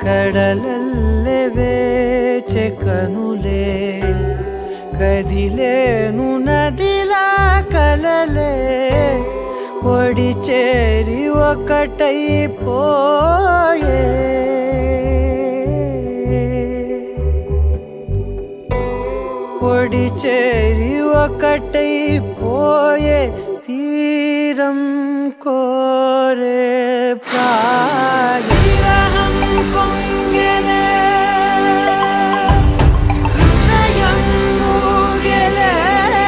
కడలల్లె వేచె కనులే కదిలేను నదిలా కలలే ఒడి చేరి ఒకటైపోయే ఒడి చేరి ఒకటైపోయే తీరం కో